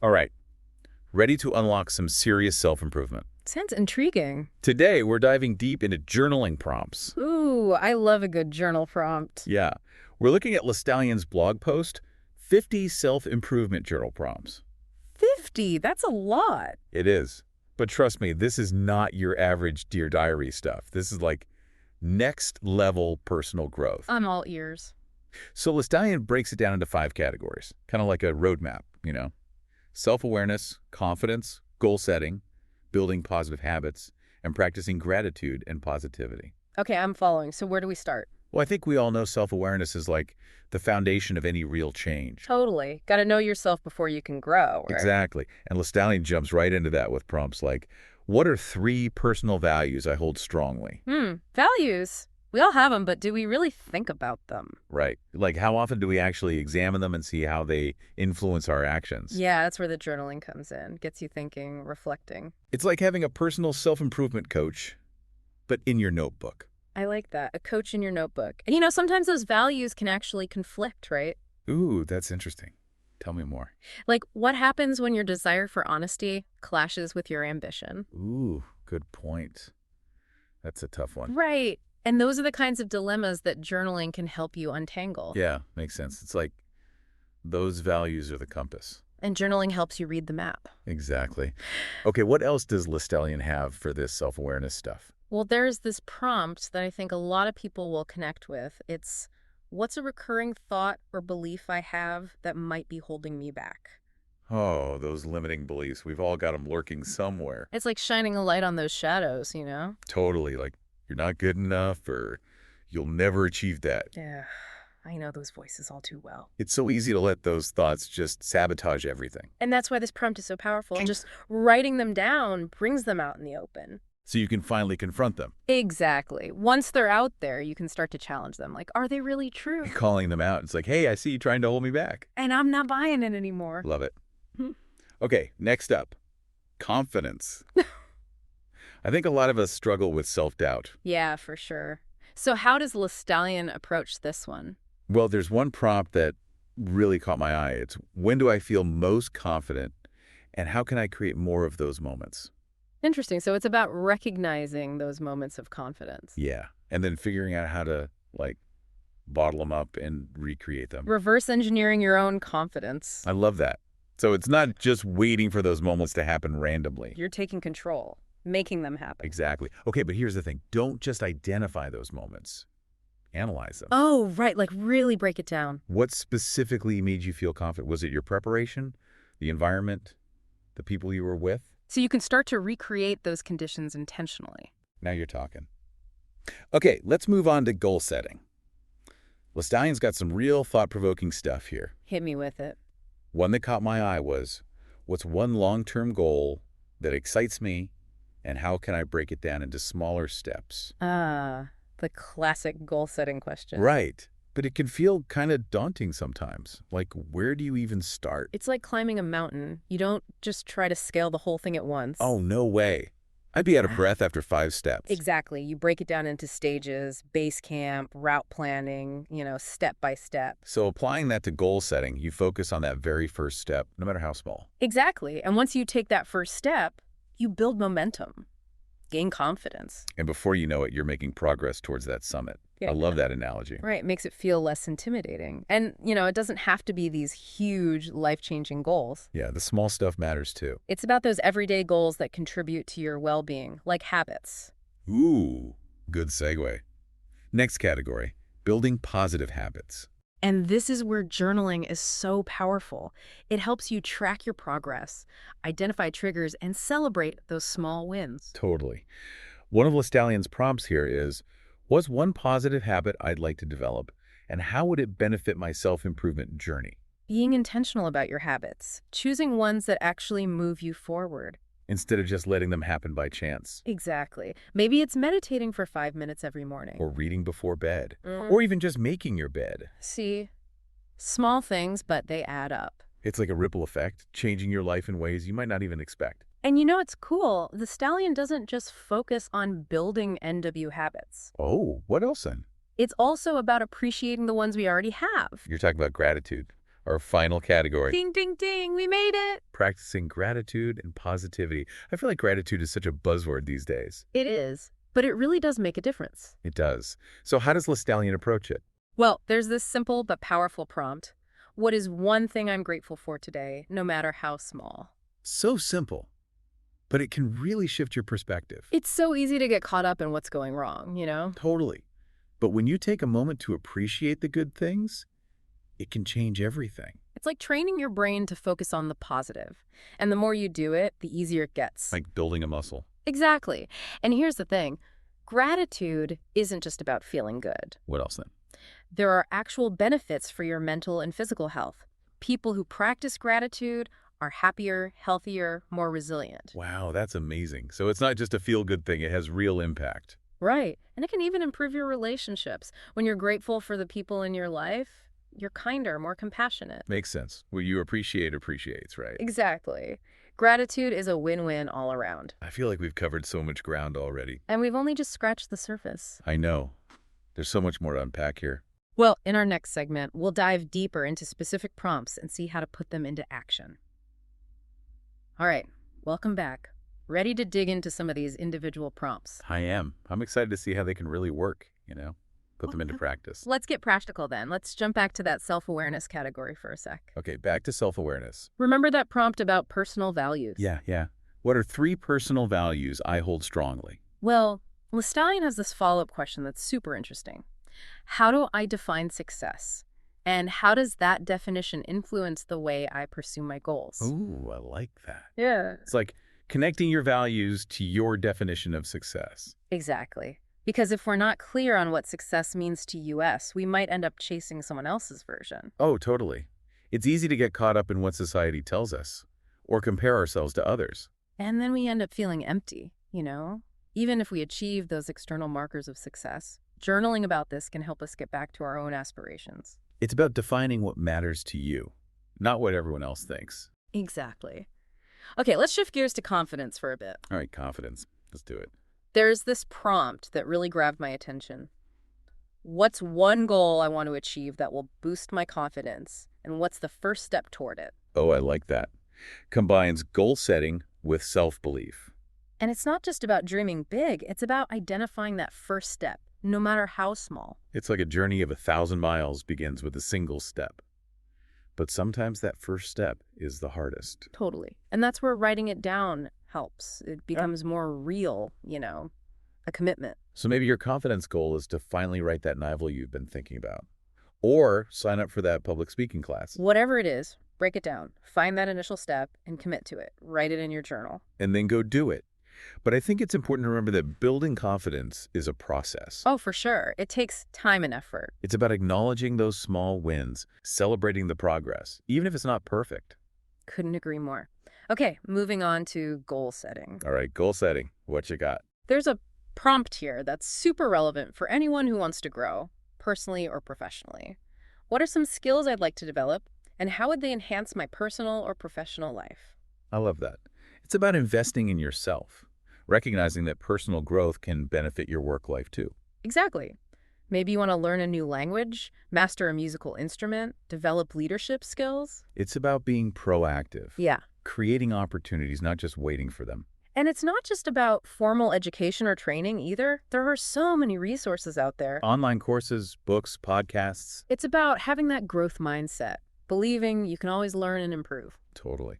All right, ready to unlock some serious self-improvement. Sounds intriguing. Today, we're diving deep into journaling prompts. Ooh, I love a good journal prompt. Yeah, we're looking at Lestallion's blog post, 50 self-improvement journal prompts. 50, that's a lot. It is. But trust me, this is not your average Dear Diary stuff. This is like next-level personal growth. I'm all ears. So Lestallion breaks it down into 5 categories, kind of like a roadmap, you know? Self-awareness, confidence, goal setting, building positive habits, and practicing gratitude and positivity. Okay, I'm following. So where do we start? Well, I think we all know self-awareness is like the foundation of any real change. Totally. Got to know yourself before you can grow, right? Exactly. And Lestallion jumps right into that with prompts like, what are 3 personal values I hold strongly? Values. We all have them, but do we really think about them? Right. Like, how often do we actually examine them and see how they influence our actions? Yeah, that's where the journaling comes in. Gets you thinking, reflecting. It's like having a personal self-improvement coach, but in your notebook. I like that. A coach in your notebook. And you know, sometimes those values can actually conflict, right? Ooh, that's interesting. Tell me more. Like, what happens when your desire for honesty clashes with your ambition? Ooh, good point. That's a tough one. Right. And those are the kinds of dilemmas that journaling can help you untangle. Yeah, makes sense. It's like those values are the compass. And journaling helps you read the map. Exactly. Okay, what else does Lestallion have for this self-awareness stuff? Well, there's this prompt that I think a lot of people will connect with. It's, what's a recurring thought or belief I have that might be holding me back? Oh, those limiting beliefs. We've all got them lurking somewhere. It's like shining a light on those shadows, you know? Totally. Like, you're not good enough or you'll never achieve that. Yeah, I know those voices all too well. It's so easy to let those thoughts just sabotage everything. And that's why this prompt is so powerful. Just writing them down brings them out in the open. So you can finally confront them. Exactly. Once they're out there, you can start to challenge them. Like, are they really true? Calling them out. It's like, hey, I see you trying to hold me back. And I'm not buying it anymore. Love it. Okay, next up, confidence. I think a lot of us struggle with self-doubt. Yeah, for sure. So how does Lestallion approach this one? Well, there's one prompt that really caught my eye. It's, when do I feel most confident and how can I create more of those moments? Interesting. So it's about recognizing those moments of confidence. Yeah, and then figuring out how to, like, bottle them up and recreate them. Reverse engineering your own confidence. I love that. So it's not just waiting for those moments to happen randomly. You're taking control, making them happen. Exactly. Okay, but here's the thing. Don't just identify those moments. Analyze them. Oh, right. Like really break it down. What specifically made you feel confident? Was it your preparation, the environment, the people you were with? So you can start to recreate those conditions intentionally. Now you're talking. Okay, let's move on to goal setting. Lestallion's got some real thought-provoking stuff here. Hit me with it. One that caught my eye was, what's one long-term goal that excites me, and how can I break it down into smaller steps? Ah, the classic goal-setting question. Right. But it can feel kind of daunting sometimes. Like, where do you even start? It's like climbing a mountain. You don't just try to scale the whole thing at once. Oh, no way. I'd be out of breath after 5 steps. Exactly. You break it down into stages, base camp, route planning, you know, step by step. So applying that to goal setting, you focus on that very first step, no matter how small. Exactly. And once you take that first step, you build momentum, gain confidence. And before you know it, you're making progress towards that summit. Yeah. I love that analogy. Right. It makes it feel less intimidating. And, you know, it doesn't have to be these huge life-changing goals. Yeah, the small stuff matters too. It's about those everyday goals that contribute to your well-being, like habits. Ooh, good segue. Next category, building positive habits. And this is where journaling is so powerful. It helps you track your progress, identify triggers, and celebrate those small wins. Totally. One of Lestallion's prompts here is, what's one positive habit I'd like to develop, and how would it benefit my self-improvement journey? Being intentional about your habits, choosing ones that actually move you forward. Instead of just letting them happen by chance. Exactly. Maybe it's meditating for 5 minutes every morning. Or reading before bed. Or even just making your bed. See? Small things, but they add up. It's like a ripple effect, changing your life in ways you might not even expect. And you know what's cool? The Lestallion doesn't just focus on building NW habits. Oh, what else then? It's also about appreciating the ones we already have. You're talking about gratitude. Our final category. Ding, ding, ding, we made it! Practicing gratitude and positivity. I feel like gratitude is such a buzzword these days. It is, but it really does make a difference. It does. So how does Lestallion approach it? Well, there's this simple but powerful prompt. What is one thing I'm grateful for today, no matter how small? So simple, but it can really shift your perspective. It's so easy to get caught up in what's going wrong, you know? Totally. But when you take a moment to appreciate the good things, it can change everything. It's like training your brain to focus on the positive. And the more you do it, the easier it gets. Like building a muscle. Exactly. And here's the thing. Gratitude isn't just about feeling good. What else then? There are actual benefits for your mental and physical health. People who practice gratitude are happier, healthier, more resilient. Wow, that's amazing. So it's not just a feel-good thing. It has real impact. Right. And it can even improve your relationships. When you're grateful for the people in your life, you're kinder, more compassionate. Makes sense. What you appreciate appreciates, right? Exactly. Gratitude is a win-win all around. I feel like we've covered so much ground already. And we've only just scratched the surface. I know. There's so much more to unpack here. Well, in our next segment, we'll dive deeper into specific prompts and see how to put them into action. All right, welcome back. Ready to dig into some of these individual prompts? I am. I'm excited to see how they can really work, put them into Okay. practice. Let's get practical then. Let's jump back to that self-awareness category for a sec. Okay, back to self-awareness. Remember that prompt about personal values? Yeah. What are 3 personal values I hold strongly? Well, Lestallion has this follow-up question that's super interesting. How do I define success? And how does that definition influence the way I pursue my goals? Ooh, I like that. Yeah. It's like connecting your values to your definition of success. Exactly. Because if we're not clear on what success means to us, we might end up chasing someone else's version. Oh, totally. It's easy to get caught up in what society tells us or compare ourselves to others. And then we end up feeling empty, Even if we achieve those external markers of success, journaling about this can help us get back to our own aspirations. It's about defining what matters to you, not what everyone else thinks. Exactly. Okay, let's shift gears to confidence for a bit. All right, confidence. Let's do it. There's this prompt that really grabbed my attention. What's one goal I want to achieve that will boost my confidence? And what's the first step toward it? Oh, I like that. Combines goal setting with self-belief. And it's not just about dreaming big, it's about identifying that first step, no matter how small. It's like a journey of 1,000 miles begins with a single step. But sometimes that first step is the hardest. Totally. And that's where writing it down helps. It becomes more real, a commitment. So maybe your confidence goal is to finally write that novel you've been thinking about. Or sign up for that public speaking class. Whatever it is, break it down. Find that initial step and commit to it. Write it in your journal. And then go do it. But I think it's important to remember that building confidence is a process. Oh, for sure. It takes time and effort. It's about acknowledging those small wins, celebrating the progress, even if it's not perfect. Couldn't agree more. Okay, moving on to goal setting. All right, goal setting. What you got? There's a prompt here that's super relevant for anyone who wants to grow, personally or professionally. What are some skills I'd like to develop, and how would they enhance my personal or professional life? I love that. It's about investing in yourself, recognizing that personal growth can benefit your work life too. Exactly. Maybe you want to learn a new language, master a musical instrument, develop leadership skills. It's about being proactive, Yeah. creating opportunities, not just waiting for them. And it's not just about formal education or training either. There are so many resources out there. Online courses, books, podcasts. It's about having that growth mindset, believing you can always learn and improve. Totally.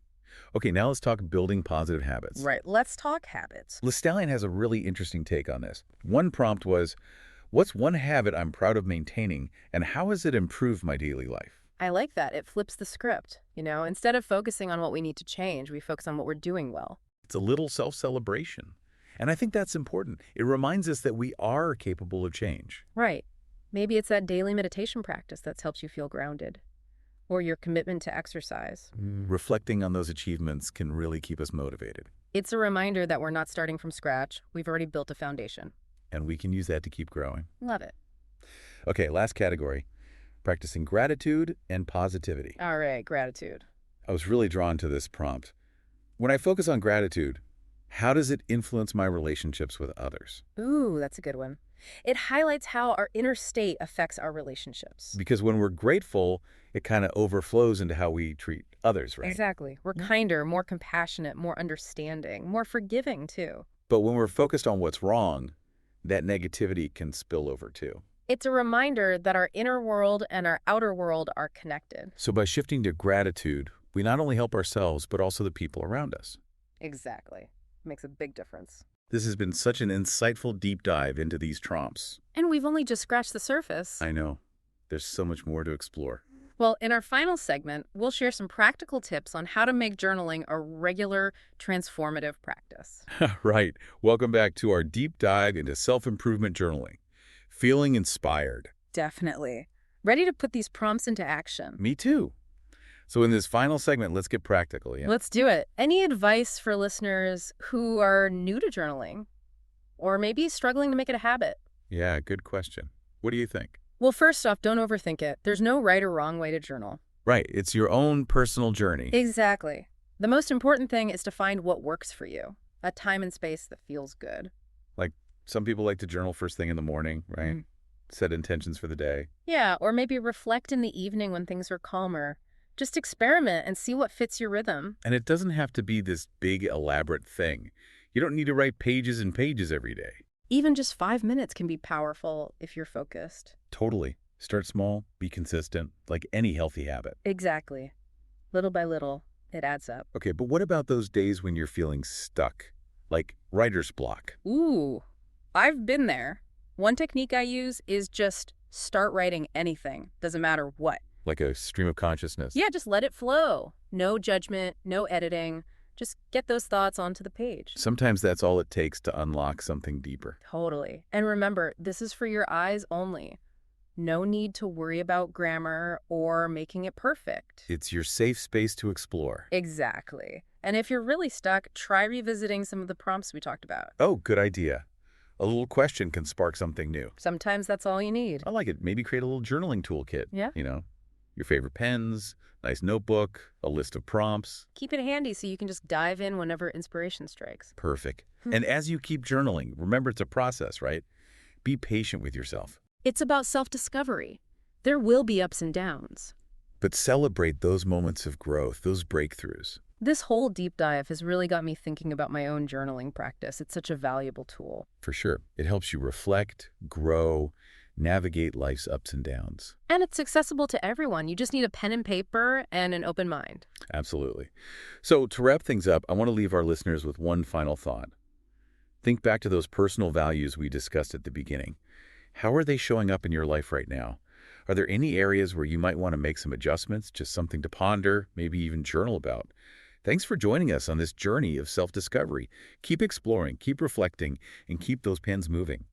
Okay, now let's talk building positive habits. Right, let's talk habits. Lestallion has a really interesting take on this. One prompt was, what's one habit I'm proud of maintaining, and how has it improved my daily life? I like that. It flips the script. Instead of focusing on what we need to change, we focus on what we're doing well. It's a little self-celebration. And I think that's important. It reminds us that we are capable of change. Right. Maybe it's that daily meditation practice that's helped you feel grounded. Or your commitment to exercise. Reflecting on those achievements can really keep us motivated. It's a reminder that we're not starting from scratch. We've already built a foundation. And we can use that to keep growing. Love it. Okay, last category. Practicing gratitude and positivity. All right, gratitude. I was really drawn to this prompt. When I focus on gratitude, how does it influence my relationships with others? Ooh, that's a good one. It highlights how our inner state affects our relationships. Because when we're grateful, it kind of overflows into how we treat others, right? Exactly. We're Yeah. kinder, more compassionate, more understanding, more forgiving, too. But when we're focused on what's wrong, that negativity can spill over too. It's a reminder that our inner world and our outer world are connected. So by shifting to gratitude, we not only help ourselves, but also the people around us. Exactly. Makes a big difference. This has been such an insightful deep dive into these trumps. And we've only just scratched the surface. I know. There's so much more to explore. Well, in our final segment, we'll share some practical tips on how to make journaling a regular, transformative practice. Right. Welcome back to our deep dive into self-improvement journaling. Feeling inspired. Definitely. Ready to put these prompts into action. Me too. So in this final segment, let's get practical. Yeah. Let's do it. Any advice for listeners who are new to journaling or maybe struggling to make it a habit? Yeah, good question. What do you think? Well, first off, don't overthink it. There's no right or wrong way to journal. Right. It's your own personal journey. Exactly. The most important thing is to find what works for you, a time and space that feels good. Like some people like to journal first thing in the morning, right? Mm. Set intentions for the day. Yeah, or maybe reflect in the evening when things are calmer. Just experiment and see what fits your rhythm. And it doesn't have to be this big, elaborate thing. You don't need to write pages and pages every day. Even just 5 minutes can be powerful if you're focused. Totally. Start small, be consistent, like any healthy habit. Exactly. Little by little, it adds up. Okay, but what about those days when you're feeling stuck? Like writer's block. Ooh, I've been there. One technique I use is just start writing anything. Doesn't matter what. Like a stream of consciousness. Yeah, just let it flow. No judgment, no editing. Just get those thoughts onto the page. Sometimes that's all it takes to unlock something deeper. Totally. And remember, this is for your eyes only. No need to worry about grammar or making it perfect. It's your safe space to explore. Exactly. And if you're really stuck, try revisiting some of the prompts we talked about. Oh, good idea. A little question can spark something new. Sometimes that's all you need. I like it. Maybe create a little journaling toolkit. Yeah. Your favorite pens, nice notebook, a list of prompts. Keep it handy so you can just dive in whenever inspiration strikes. Perfect. And as you keep journaling, remember it's a process, right? Be patient with yourself. It's about self-discovery. There will be ups and downs. But celebrate those moments of growth, those breakthroughs. This whole deep dive has really got me thinking about my own journaling practice. It's such a valuable tool. For sure. It helps you reflect, grow, navigate life's ups and downs. And it's accessible to everyone. You just need a pen and paper and an open mind. Absolutely. So to wrap things up, I want to leave our listeners with one final thought. Think back to those personal values we discussed at the beginning. How are they showing up in your life right now? Are there any areas where you might want to make some adjustments, just something to ponder, maybe even journal about? Thanks for joining us on this journey of self-discovery. Keep exploring, keep reflecting, and keep those pens moving.